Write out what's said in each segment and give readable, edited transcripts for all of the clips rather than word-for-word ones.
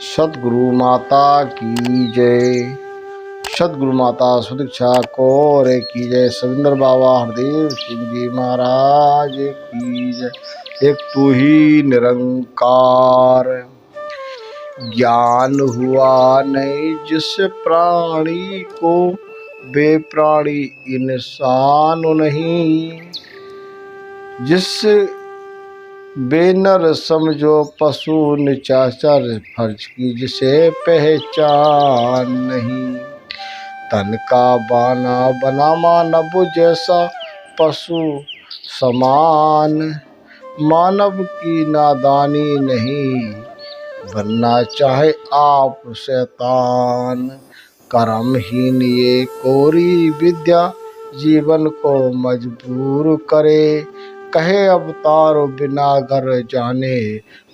सतगुरु माता की जय। सतगुरु माता सुदीक्षा कौर की जय। सविंदर बाबा हरदेव सिंह जी महाराज की जय। एक तू ही निरंकार, ज्ञान हुआ नहीं जिस प्राणी को, वे प्राणी इंसान नहीं। जिस बेनर समझो पशु निचाचर, फर्ज की जिसे पहचान नहीं। तन का बाना बना मानव जैसा, पशु समान। मानव की नादानी नहीं, बनना चाहे आप शैतान। कर्महीन ये कोरी विद्या, जीवन को मजबूर करे। कहे अवतार बिना घर जाने,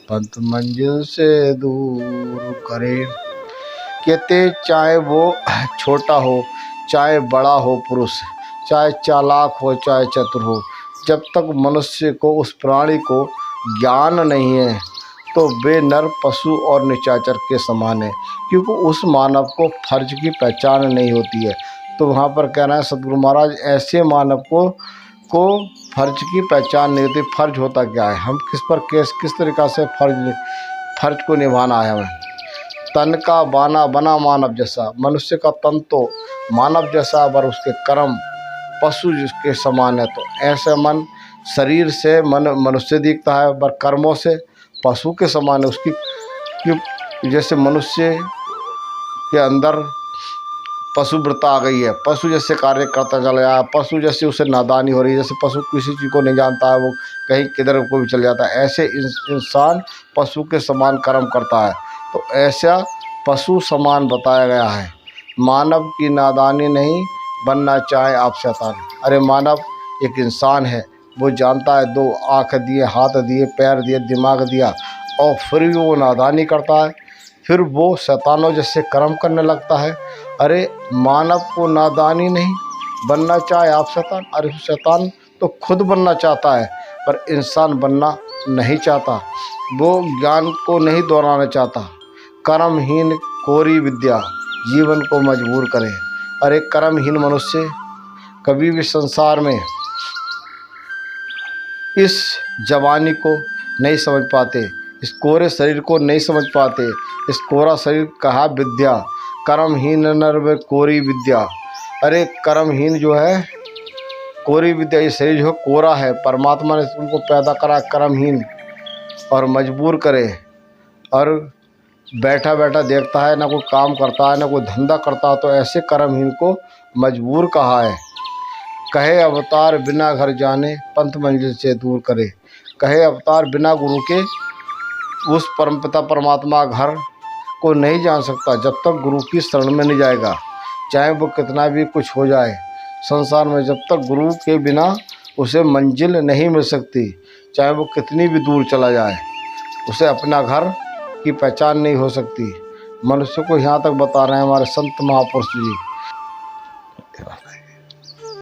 पंथ मंजिल से दूर करे। कहते चाहे वो छोटा हो चाहे बड़ा हो पुरुष, चाहे चालाक हो चाहे चतुर हो, जब तक मनुष्य को, उस प्राणी को ज्ञान नहीं है तो वे नर पशु और निशाचर के समान है, क्योंकि उस मानव को फर्ज की पहचान नहीं होती है। तो वहाँ पर कहना है सतगुरु महाराज, ऐसे मानव को फर्ज की पहचान नहीं होती। फर्ज होता क्या है, हम किस तरीक़ा से फर्ज को निभाना है हमें। तन का बाना बना मानव जैसा, मनुष्य का तन तो मानव जैसा, पर उसके कर्म पशु जिसके समान है। तो ऐसे मन, शरीर से मन मनुष्य दिखता है, पर कर्मों से पशु के समान है। उसकी जैसे मनुष्य के अंदर पशुवृत्ता आ गई है, पशु जैसे कार्य करता चला जाए, पशु जैसे उसे नादानी हो रही है। जैसे पशु किसी चीज़ को नहीं जानता है, वो कहीं किधर को भी चल जाता है, ऐसे इंसान पशु के समान कर्म करता है। तो ऐसा पशु समान बताया गया है। मानव की नादानी नहीं, बनना चाहे आप शैतान। अरे मानव एक इंसान है, वो जानता है, दो आँख दिए, हाथ दिए, पैर दिए, दिमाग दिया, और फिर भी वो नादानी करता है, फिर वो शैतानों जैसे कर्म करने लगता है। अरे मानव को नादानी नहीं, बनना चाहे आप शैतान। अरे शैतान तो खुद बनना चाहता है, पर इंसान बनना नहीं चाहता, वो ज्ञान को नहीं दोहराना चाहता। कर्महीन कोरी विद्या, जीवन को मजबूर करे। अरे कर्महीन मनुष्य कभी भी संसार में इस जवानी को नहीं समझ पाते, इस कोरे शरीर को नहीं समझ पाते। इस कोरा शरीर कहा विद्या, कर्महीन नर व कोरी विद्या। अरे कर्महीन जो है, कोरी विद्या, ये शरीर जो कोरा है, परमात्मा ने उनको पैदा करा कर्महीन और मजबूर करे, और बैठा बैठा देखता है, ना कोई काम करता है, ना कोई धंधा करता है। तो ऐसे कर्महीन को मजबूर कहा है। कहे अवतार बिना घर जाने, पंथ मंजिल से दूर करे। कहे अवतार बिना गुरु के उस परमपिता परमात्मा घर को नहीं जान सकता, जब तक गुरु की शरण में नहीं जाएगा। चाहे वो कितना भी कुछ हो जाए संसार में, जब तक गुरु के बिना उसे मंजिल नहीं मिल सकती। चाहे वो कितनी भी दूर चला जाए, उसे अपना घर की पहचान नहीं हो सकती। मनुष्य को यहाँ तक बता रहे हैं हमारे संत महापुरुष जी।